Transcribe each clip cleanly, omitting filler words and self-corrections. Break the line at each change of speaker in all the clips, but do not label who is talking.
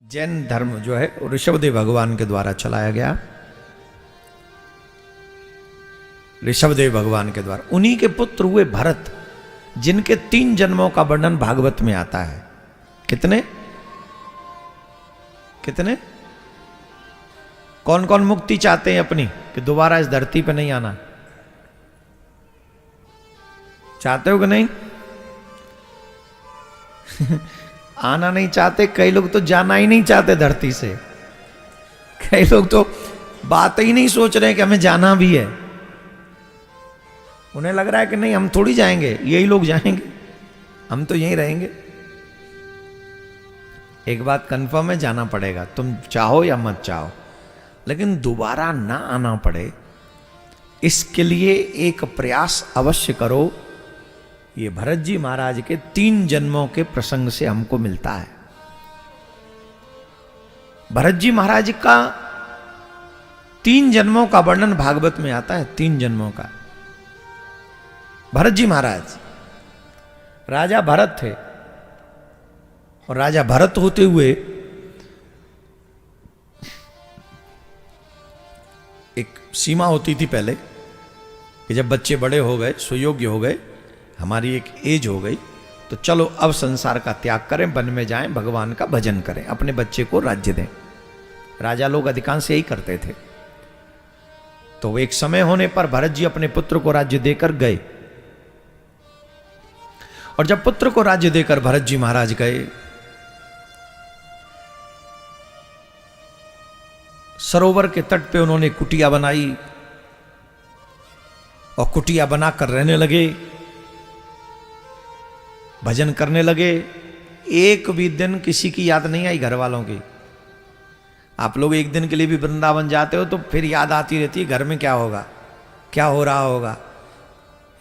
जैन धर्म जो है ऋषभदेव भगवान के द्वारा चलाया गया। ऋषभदेव भगवान के द्वारा उन्हीं के पुत्र हुए भरत, जिनके 3 जन्मों का वर्णन भागवत में आता है। कितने कितने कौन कौन मुक्ति चाहते हैं अपनी, कि दोबारा इस धरती पे नहीं आना? चाहते हो कि नहीं? आना नहीं चाहते। कई लोग तो जाना ही नहीं चाहते धरती से। कई लोग तो बात ही नहीं सोच रहे कि हमें जाना भी है। उन्हें लग रहा है कि नहीं, हम थोड़ी जाएंगे, यही लोग जाएंगे, हम तो यहीं रहेंगे। एक बात कंफर्म है, जाना पड़ेगा, तुम चाहो या मत चाहो, लेकिन दोबारा ना आना पड़े इसके लिए एक प्रयास अवश्य करो। ये भरत जी महाराज के 3 जन्मों के प्रसंग से हमको मिलता है। भरत जी महाराज का 3 जन्मों का वर्णन भागवत में आता है। 3 जन्मों का। भरत जी महाराज राजा भरत थे, और राजा भरत होते हुए एक सीमा होती थी पहले, कि जब बच्चे बड़े हो गए, सुयोग्य हो गए, हमारी एक एज हो गई, तो चलो अब संसार का त्याग करें, वन में जाएं, भगवान का भजन करें, अपने बच्चे को राज्य दें। राजा लोग अधिकांश यही करते थे। तो एक समय होने पर भरत जी अपने पुत्र को राज्य देकर गए, और जब पुत्र को राज्य देकर भरत जी महाराज गए, सरोवर के तट पे उन्होंने कुटिया बनाई, और कुटिया बनाकर रहने लगे, भजन करने लगे। एक भी दिन किसी की याद नहीं आई घर वालों की। आप लोग एक दिन के लिए भी वृंदावन जाते हो तो फिर याद आती रहती है, घर में क्या होगा, क्या हो रहा होगा,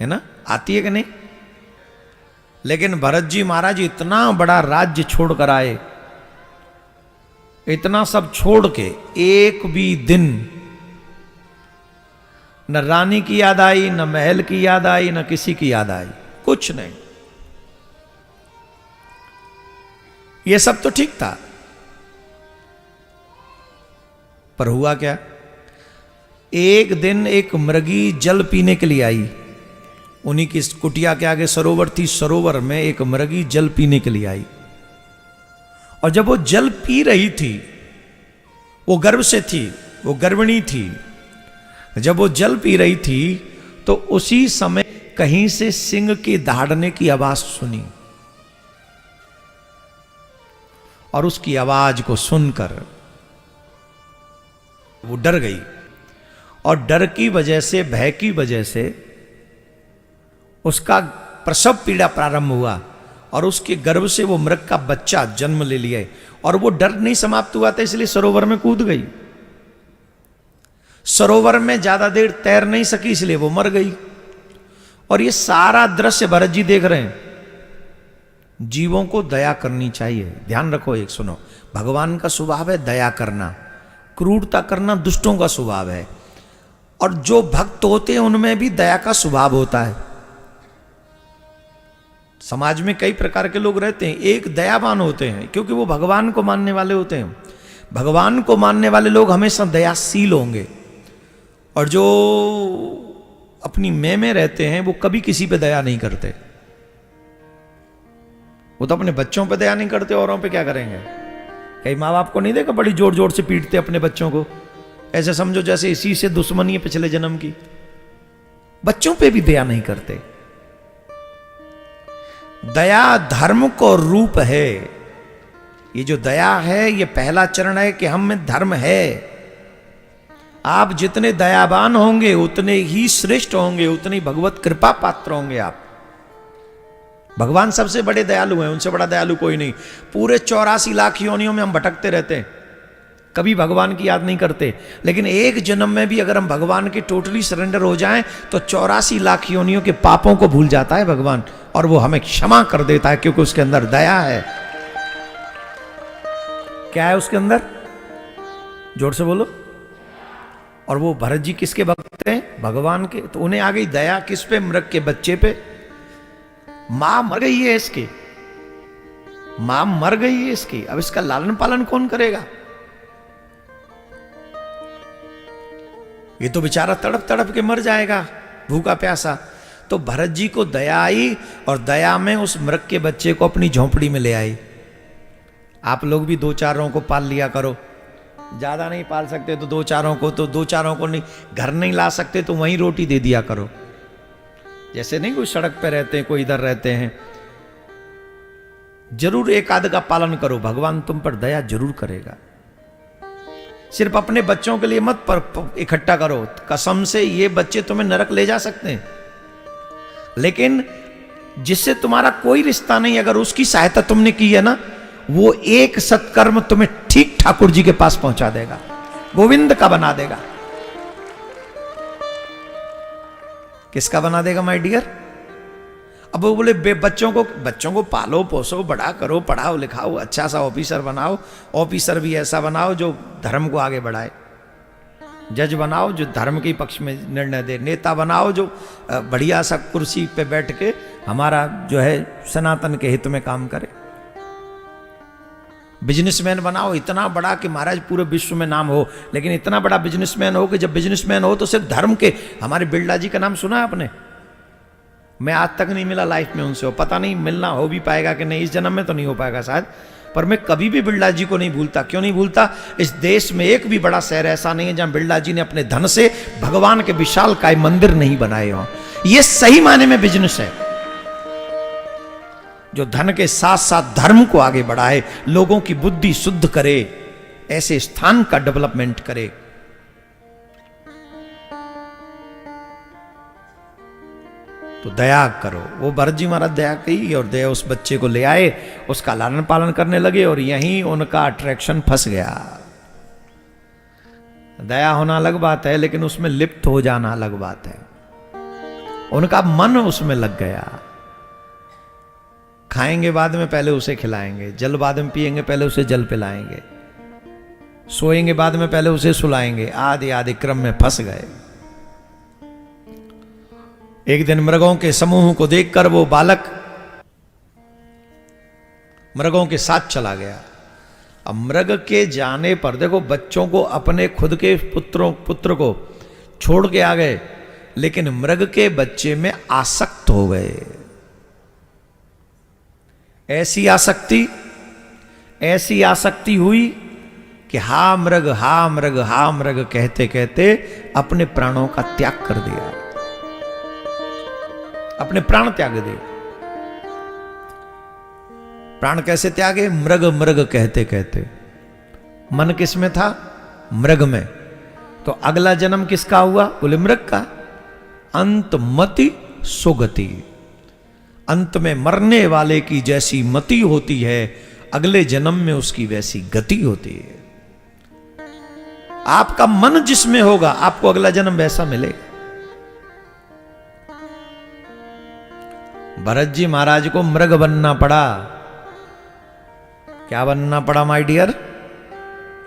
है ना? आती है कि नहीं? लेकिन भरत जी महाराज इतना बड़ा राज्य छोड़ कर आए, इतना सब छोड़ के एक भी दिन न रानी की याद आई, न महल की याद आई, न किसी की याद आई, कुछ नहीं। ये सब तो ठीक था, पर हुआ क्या? एक दिन एक मृगी जल पीने के लिए आई। उन्हीं की कुटिया के आगे सरोवर थी, सरोवर में एक मृगी जल पीने के लिए आई, और जब वो जल पी रही थी, वो गर्भ से थी, वो गर्भिणी थी। जब वो जल पी रही थी तो उसी समय कहीं से सिंह के दहाड़ने की आवाज सुनी, और उसकी आवाज को सुनकर वो डर गई, और डर की वजह से, भय की वजह से उसका प्रसव पीड़ा प्रारंभ हुआ, और उसके गर्भ से वो मृग का बच्चा जन्म ले लिया, और वो डर नहीं समाप्त हुआ था, इसलिए सरोवर में कूद गई। सरोवर में ज्यादा देर तैर नहीं सकी, इसलिए वो मर गई। और ये सारा दृश्य भरत जी देख रहे हैं। जीवों को दया करनी चाहिए। ध्यान रखो, एक सुनो, भगवान का स्वभाव है दया करना, क्रूरता करना दुष्टों का स्वभाव है, और जो भक्त होते हैं उनमें भी दया का स्वभाव होता है। समाज में कई प्रकार के लोग रहते हैं। एक दयावान होते हैं क्योंकि वो भगवान को मानने वाले होते हैं। भगवान को मानने वाले लोग हमेशा दयाशील होंगे, और जो अपनी में रहते हैं वो कभी किसी पे दया नहीं करते। वो तो अपने बच्चों पे दया नहीं करते, औरों पे क्या करेंगे? कई माँ बाप को नहीं देखा बड़ी जोर जोर से पीटते अपने बच्चों को, ऐसे समझो जैसे इसी से दुश्मनी है पिछले जन्म की। बच्चों पे भी दया नहीं करते। दया धर्म को रूप है। ये जो दया है, ये पहला चरण है कि हम में धर्म है। आप जितने दयावान होंगे उतने ही श्रेष्ठ होंगे, उतनी भगवत कृपा पात्र होंगे आप। भगवान सबसे बड़े दयालु हैं, उनसे बड़ा दयालु कोई नहीं। पूरे 84 लाख योनियों में हम भटकते रहते हैं, कभी भगवान की याद नहीं करते, लेकिन एक जन्म में भी अगर हम भगवान के टोटली सरेंडर हो जाएं तो 84 लाख योनियों के पापों को भूल जाता है भगवान, और वो हमें क्षमा कर देता है, क्योंकि उसके अंदर दया है। क्या है उसके अंदर? जोर से बोलो। और वो भरत जी किसके भक्त हैं? भगवान के। तो उन्हें आ गई दया किस पे? मृग के बच्चे पे। मां मर गई है इसके, मां मर गई है इसकी, अब इसका लालन पालन कौन करेगा? ये तो बेचारा तड़प तड़प के मर जाएगा भूखा प्यासा। तो भरत जी को दया आई और दया में उस मृग के बच्चे को अपनी झोंपड़ी में ले आई। आप लोग भी 2-4 को पाल लिया करो, ज्यादा नहीं पाल सकते तो 2-4 को, तो 2-4 को नहीं, घर नहीं ला सकते तो वहीं रोटी दे दिया करो। जैसे नहीं कोई सड़क पे रहते हैं, कोई इधर रहते हैं, जरूर एक आध का पालन करो, भगवान तुम पर दया जरूर करेगा। सिर्फ अपने बच्चों के लिए मत पर इकट्ठा करो, कसम से ये बच्चे तुम्हें नरक ले जा सकते हैं, लेकिन जिससे तुम्हारा कोई रिश्ता नहीं, अगर उसकी सहायता तुमने की है ना, वो एक सत्कर्म तुम्हें ठीक ठाकुर जी के पास पहुंचा देगा, गोविंद का बना देगा। किसका बना देगा माय डियर? अब वो बोले बच्चों को पालो पोसो, बड़ा करो, पढ़ाओ लिखाओ, अच्छा सा ऑफिसर बनाओ, ऑफिसर भी ऐसा बनाओ जो धर्म को आगे बढ़ाए, जज बनाओ जो धर्म के पक्ष में निर्णय दे, नेता बनाओ जो बढ़िया सा कुर्सी पे बैठ के हमारा जो है सनातन के हित में काम करे, बिजनेसमैन बनाओ इतना बड़ा कि महाराज पूरे विश्व में नाम हो, लेकिन इतना बड़ा बिजनेसमैन हो कि जब बिजनेसमैन हो तो सिर्फ धर्म के। हमारे बिरला जी का नाम सुना है आपने? मैं आज तक नहीं मिला लाइफ में उनसे, पता नहीं मिलना हो भी पाएगा कि नहीं, इस जन्म में तो नहीं हो पाएगा शायद, पर मैं कभी भी बिरला जी को नहीं भूलता। क्यों नहीं भूलता? इस देश में एक भी बड़ा शहर ऐसा नहीं है जहां बिरला जी ने अपने धन से भगवान के विशाल काय मंदिर नहीं बनाए हो। यह सही मायने में बिजनेस है, जो धन के साथ साथ धर्म को आगे बढ़ाए, लोगों की बुद्धि शुद्ध करे, ऐसे स्थान का डेवलपमेंट करे। तो दया करो। वो भरत जी महाराज दया की और दया उस बच्चे को ले आए, उसका लालन पालन करने लगे और यहीं उनका अट्रैक्शन फंस गया। दया होना अलग बात है, लेकिन उसमें लिप्त हो जाना अलग बात है। उनका मन उसमें लग गया। खाएंगे बाद में, पहले उसे खिलाएंगे, जल बाद में पिएंगे, पहले उसे जल पिलाएंगे, सोएंगे बाद में, पहले उसे सुलाएंगे, आदि आदि क्रम में फंस गए। एक दिन मृगों के समूह को देखकर वो बालक मृगों के साथ चला गया। अब मृग के जाने पर देखो, बच्चों को अपने खुद के पुत्र को छोड़ के आ गए, लेकिन मृग के बच्चे में आसक्त हो गए। ऐसी आसक्ति हुई कि हा मृग हा मृग हा मृग कहते कहते अपने प्राणों का त्याग कर दिया, अपने प्राण त्याग दिए। प्राण कैसे त्यागे? मृग मृग कहते कहते। मन किस में था? मृग में। तो अगला जन्म किसका हुआ? बोले मृग का। अंत मति सुगति, अंत में मरने वाले की जैसी मति होती है, अगले जन्म में उसकी वैसी गति होती है। आपका मन जिसमें होगा, आपको अगला जन्म वैसा मिलेगा। भरत जी महाराज को मृग बनना पड़ा। क्या बनना पड़ा माय डियर?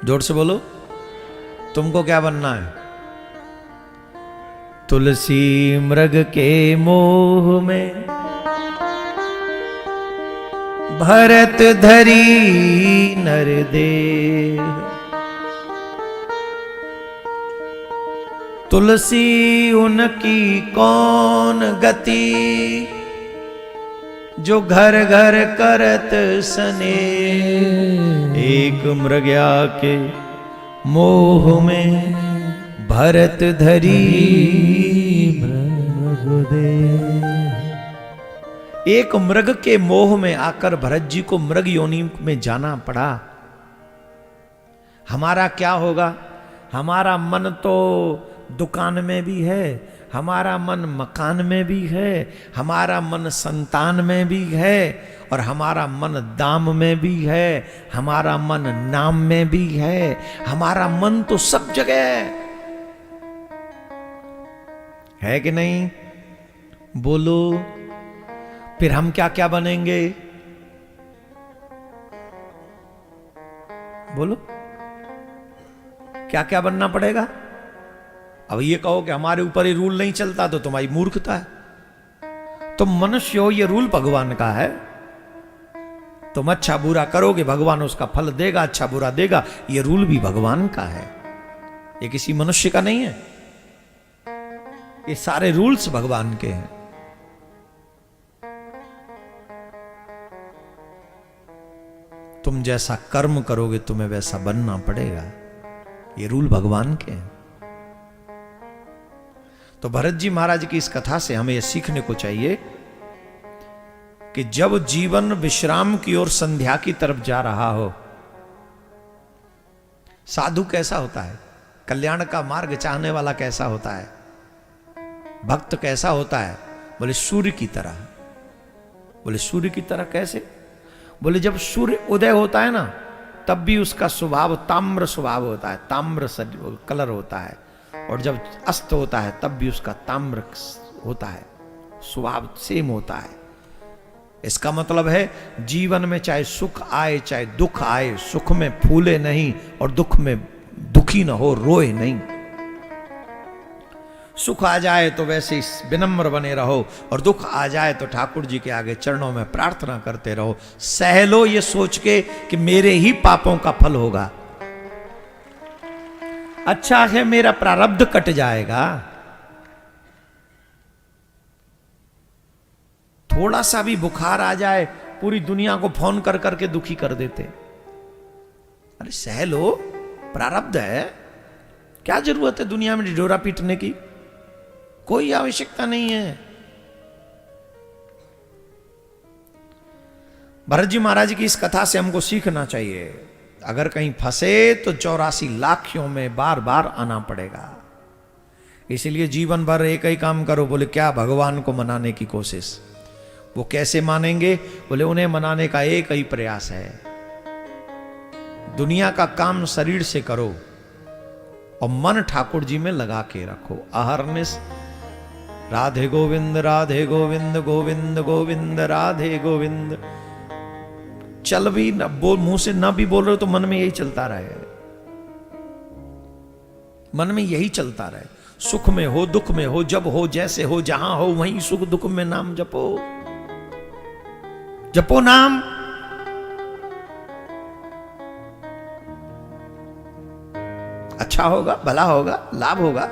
जोर से बोलो, तुमको क्या बनना है? तुलसी मृग के मोह में भरत धरी नर देह, तुलसी उनकी कौन गति, जो घर घर करत सने। एक मृग्या के मोह में भरत धरी मृगदे। एक मृग के मोह में आकर भरत जी को मृग योनि में जाना पड़ा। हमारा क्या होगा? हमारा मन तो दुकान में भी है, हमारा मन मकान में भी है, हमारा मन संतान में भी है, और हमारा मन दाम में भी है, हमारा मन नाम में भी है, हमारा मन तो सब जगह है कि नहीं? बोलो, फिर हम क्या क्या बनेंगे? बोलो, क्या क्या बनना पड़ेगा? अब ये कहो कि हमारे ऊपर ये रूल नहीं चलता तो तुम्हारी मूर्खता है। तुम मनुष्य हो, ये रूल भगवान का है, तुम अच्छा बुरा करोगे भगवान उसका फल देगा, अच्छा बुरा देगा। ये रूल भी भगवान का है, ये किसी मनुष्य का नहीं है। ये सारे रूल्स भगवान के हैं। तुम जैसा कर्म करोगे तुम्हें वैसा बनना पड़ेगा, ये रूल भगवान के हैं। तो भरत जी महाराज की इस कथा से हमें यह सीखने को चाहिए कि जब जीवन विश्राम की ओर संध्या की तरफ जा रहा हो, साधु कैसा होता है, कल्याण का मार्ग चाहने वाला कैसा होता है, भक्त कैसा होता है? बोले सूर्य की तरह। बोले सूर्य की तरह कैसे? बोले जब सूर्य उदय होता है ना, तब भी उसका स्वभाव ताम्र स्वभाव होता है, ताम्र कलर होता है, और जब अस्त होता है तब भी उसका ताम्र होता है, स्वभाव सेम होता है। इसका मतलब है जीवन में चाहे सुख आए चाहे दुख आए, सुख में फूले नहीं और दुख में दुखी न हो, रोए नहीं। सुख आ जाए तो वैसे ही विनम्र बने रहो, और दुख आ जाए तो ठाकुर जी के आगे चरणों में प्रार्थना करते रहो। सह लो ये सोच के कि मेरे ही पापों का फल होगा, अच्छा है मेरा प्रारब्ध कट जाएगा। थोड़ा सा भी बुखार आ जाए पूरी दुनिया को फोन कर करके दुखी कर देते। अरे सह लो, प्रारब्ध है, क्या जरूरत है दुनिया में ढिढोरा पीटने की, कोई आवश्यकता नहीं है। भरत जी महाराज की इस कथा से हमको सीखना चाहिए, अगर कहीं फंसे तो 84 लाखियों में बार बार आना पड़ेगा। इसलिए जीवन भर एक ही काम करो। बोले क्या? भगवान को मनाने की कोशिश। वो कैसे मानेंगे? बोले उन्हें मनाने का एक ही प्रयास है, दुनिया का काम शरीर से करो और मन ठाकुर जी में लगा के रखो। अहरनिश राधे गोविंद राधे गोविंद गोविंद गोविंद राधे गोविंद। चल भी न बोल, मुंह से ना भी बोल रहे हो तो मन में यही चलता रहे, मन में यही चलता रहे। सुख में हो दुख में हो, जब हो जैसे हो, जहां हो वहीं सुख दुख में नाम जपो, जपो नाम। अच्छा होगा, भला होगा, लाभ होगा।